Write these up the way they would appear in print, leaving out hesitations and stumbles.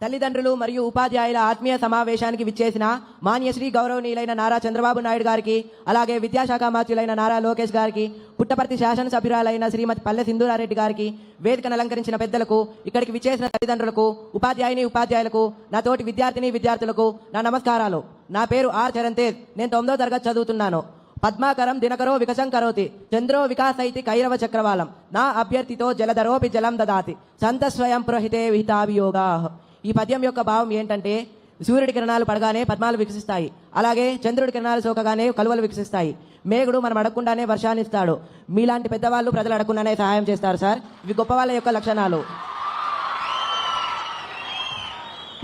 తల్లిదండ్రులు మరియు ఉపాధ్యాయుల ఆత్మీయ సమావేశానికి విచ్చేసిన మాన్యశ్రీ గౌరవనీయులైన నారా చంద్రబాబు నాయుడు గారికి, అలాగే విద్యాశాఖ మంత్రులైన నారా లోకేష్ గారికి, పుట్టపర్తి శాసనసభ్యురాలైన శ్రీమతి పల్లె సింధూరారెడ్డి గారికి, వేదికను అలంకరించిన పెద్దలకు, ఇక్కడికి విచ్చేసిన తల్లిదండ్రులకు, ఉపాధ్యాయులకు, నా తోటి విద్యార్థులకు నా నమస్కారాలు. నా పేరు ఆర్ చరణ్ తేజ్. నేను 9వ తరగతి చదువుతున్నాను. పద్మాకరం దినకరో వికసం కరోతి చంద్రో వికాసైతి కైరవ చక్రవాలం నా అభ్యర్థితో జలధరోపి జలం దదాతి సంత స్వయం ప్రహితే విహితాభియోగా. ఈ పద్యం యొక్క భావం ఏంటంటే, సూర్యుడి కిరణాలు పడగానే పద్మాలు వికసిస్తాయి, అలాగే చంద్రుడి కిరణాలు సోకగానే కలువలు వికసిస్తాయి. మేఘుడు మనం అడగకుండానే వర్షాన్ని ఇస్తాడు. మీలాంటి పెద్దవాళ్ళు ప్రజలు అడగకుండానే సహాయం చేస్తారు సార్. ఇవి గొప్ప వాళ్ళ యొక్క లక్షణాలు.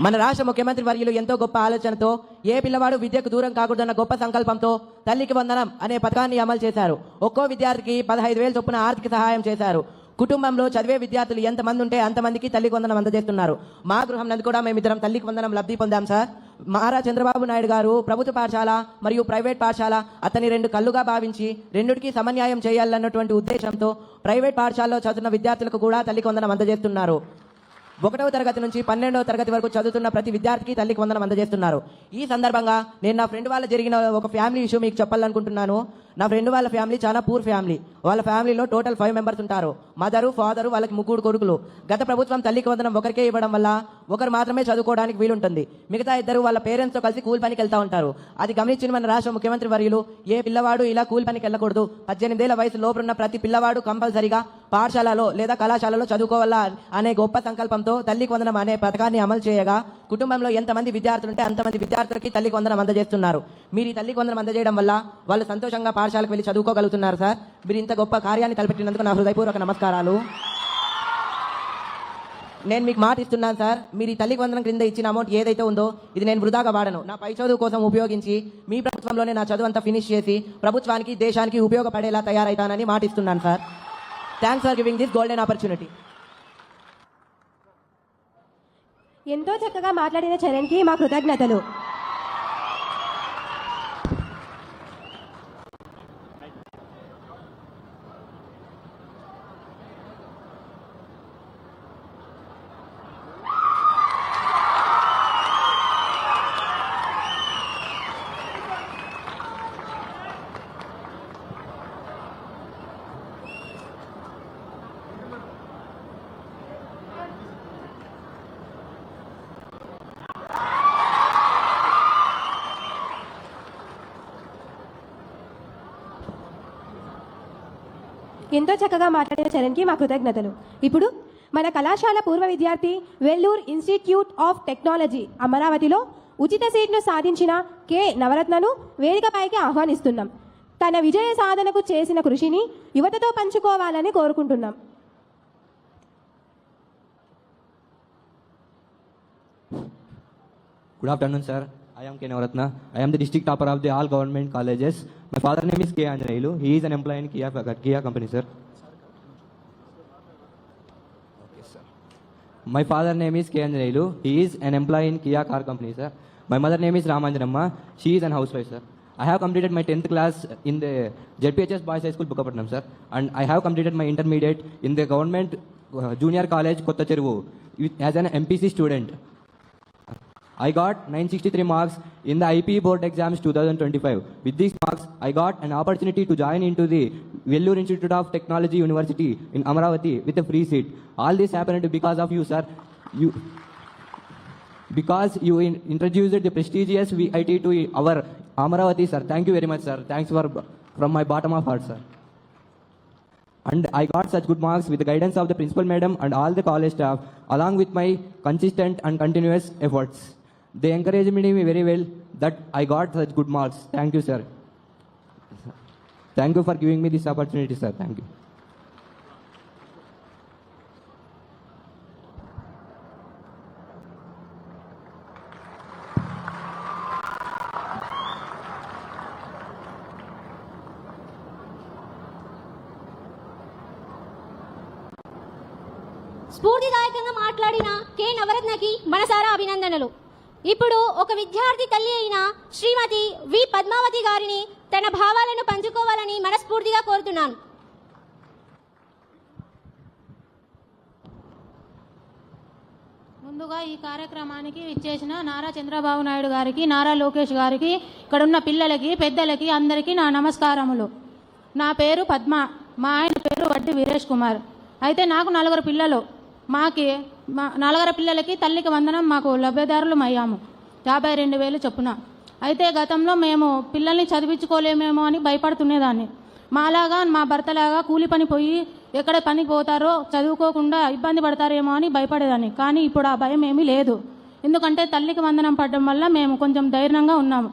మన రాష్ట్ర ముఖ్యమంత్రి వర్యులు ఎంతో గొప్ప ఆలోచనతో ఏ పిల్లవాడు విద్యకు దూరం కాకూడదన్న గొప్ప సంకల్పంతో తల్లికి వందనం అనే పథకాన్ని అమలు చేశారు. ఒక్కో విద్యార్థికి 15,000 చొప్పున ఆర్థిక సహాయం చేశారు. కుటుంబంలో చదివే విద్యార్థులు ఎంతమంది ఉంటే అంతమందికి తల్లికి వందనం అందజేస్తున్నారు. మా గృహం నందు కూడా మేమిద్దరం తల్లికి వందనం లబ్ధి పొందాం సార్. నారా చంద్రబాబు నాయుడు గారు ప్రభుత్వ పాఠశాల మరియు ప్రైవేట్ పాఠశాల అతని 2 కళ్ళుగా భావించి రెండిటికి సమన్యాయం చేయాలన్నటువంటి ఉద్దేశంతో ప్రైవేట్ పాఠశాలలో చదువుతున్న విద్యార్థులకు కూడా తల్లికి వందనం అందజేస్తున్నారు. 1వ తరగతి నుంచి 12వ తరగతి వరకు చదువుతున్న ప్రతి విద్యార్థికి తల్లికి వందనం అందజేస్తున్నారు. ఈ సందర్భంగా నేను నా ఫ్రెండ్ వాళ్ళ జరిగిన ఒక ఫ్యామిలీ ఇష్యూ మీకు చెప్పాలనుకుంటున్నాను. నా ఫ్రెండ్ వాళ్ళ ఫ్యామిలీ చాలా పూర్ ఫ్యామిలీ. వాళ్ళ ఫ్యామిలీలో టోటల్ 5 మెంబర్స్ ఉంటారు. మదరు, ఫాదరు, వాళ్ళకి 3 కొడుకులు. గత ప్రభుత్వం తల్లికి వందనం ఒకరికే ఇవ్వడం వల్ల ఒకరు మాత్రమే చదువుకోవడానికి వీలుంటుంది. మిగతా 2 వాళ్ళ పేరెంట్స్తో కలిసి కూలి పనికి వెళ్తూ ఉంటారు. అది గమనించిన మన రాష్ట్ర ముఖ్యమంత్రి వర్యులు ఏ పిల్లవాడు ఇలా కూలి పనికి వెళ్ళకూడదు, 18 ఏళ్ల వయసు లోపున్న ప్రతి పిల్లవాడు కంపల్సరీగా పాఠశాలలో లేదా కళాశాలలో చదువుకోవాలా అనే గొప్ప సంకల్పంతో తల్లికి వందనం అనే పథకాన్ని అమలు చేయగా కుటుంబంలో ఎంతమంది విద్యార్థులు ఉంటే అంతమంది విద్యార్థులకి తల్లికి వందనం అందజేస్తున్నారు. మీరు ఈ తల్లికి వందనం అందజేయడం వల్ల వాళ్ళు సంతోషంగా పాఠశాలకు వెళ్ళి చదువుకోగలుగుతున్నారు సార్. మీరు ఇంత గొప్ప కార్యాన్ని తలపెట్టినందుకు నా హృదయపూర్వక నమస్కారాలు. నేను మీకు మాట ఇస్తున్నాను సార్, మీరు ఈ తల్లికి వందనం క్రింద ఇచ్చిన అమౌంట్ ఏదైతే ఉందో ఇది నేను వృధాగా వాడను. నా పై చదువు కోసం ఉపయోగించి మీ ప్రభుత్వంలోనే నా చదువు అంతా ఫినిష్ చేసి ప్రభుత్వానికి, దేశానికి ఉపయోగపడేలా తయారైతానని మాట ఇస్తున్నాను sir. Thanks for giving this golden opportunity. ఎంతో చక్కగా మాట్లాడిన చరణ్కి మా కృతజ్ఞతలు. ఎంతో చక్కగా మాట్లాడిన చరణ్కి మా కృతజ్ఞతలు. ఇప్పుడు మన కళాశాల పూర్వ విద్యార్థి వెల్లూర్ ఇన్స్టిట్యూట్ ఆఫ్ టెక్నాలజీ అమరావతిలో ఉచిత సీట్ను సాధించిన కె నవరత్నను వేదికపైకి ఆహ్వానిస్తున్నాం. తన విజయ సాధనకు చేసిన కృషిని యువతతో పంచుకోవాలని కోరుకుంటున్నాం. Good afternoon, sir. I am K. Navaratna. I am the district topper of the all government colleges. My father name is K. Anjaneyulu. He is an employee in Kia company, sir. Okay, sir. My father name is K. Anjaneyulu. He is an employee in Kia car company, sir. My mother name is Ramanjanamma. She is an housewife, sir. I have completed my 10th class in the JPHS Boys High School, Bukapatnam, sir. And I have completed my intermediate in the government junior college, Kottacheruvu, as an MPC student. I got 963 marks in the IP board exams 2025. With these marks, I got an opportunity to join into the Vellore Institute of Technology University in Amaravati with a free seat. All this happened because of you, sir. Because you introduced the prestigious VIT to our Amaravati, sir. Thank you very much, sir. Thanks from my bottom of heart, sir. And I got such good marks with the guidance of the principal madam and all the college staff, along with my consistent and continuous efforts. They encouraged me very well that I got such good marks. Thank you, sir. Thank you for giving me this opportunity, sir. Thank you. స్ఫూర్తిదాయకంగా మాట్లాడిన K నవరత్నకి మనసారా అభినందనలు. ఇప్పుడు ఒక విద్యార్థి తల్లి అయిన శ్రీమతి వి పద్మావతి గారిని తన భావాలను పంచుకోవాలని మనస్ఫూర్తిగా కోరుతున్నాను. ముందుగా ఈ కార్యక్రమానికి ఇచ్చేసిన నారా చంద్రబాబు నాయుడు గారికి, నారా లోకేష్ గారికి, ఇక్కడున్న పిల్లలకి, పెద్దలకి అందరికీ నా నమస్కారములు. నా పేరు పద్మ, మా ఆయన పేరు వడ్డి వీరేష్ కుమార్. అయితే నాకు 4 పిల్లలు. మా 4 పిల్లలకి తల్లికి వందనం మాకు లబ్ధిదారులు అయ్యాము 52,000 చొప్పున. అయితే గతంలో మేము పిల్లల్ని చదివించుకోలేమేమో అని భయపడుతునేదాన్ని. మాలాగా మా భర్తలాగా కూలి పని పోయి ఎక్కడ పనికి పోతారో చదువుకోకుండా ఇబ్బంది పడతారేమో అని భయపడేదాన్ని. కానీ ఇప్పుడు ఆ భయం ఏమీ లేదు. ఎందుకంటే తల్లికి వందనం పడడం వల్ల మేము కొంచెం ధైర్యంగా ఉన్నాము.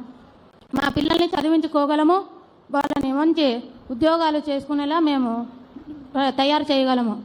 మా పిల్లల్ని చదివించుకోగలము, వాళ్ళని మంచి ఉద్యోగాలు చేసుకునేలా మేము తయారు చేయగలము.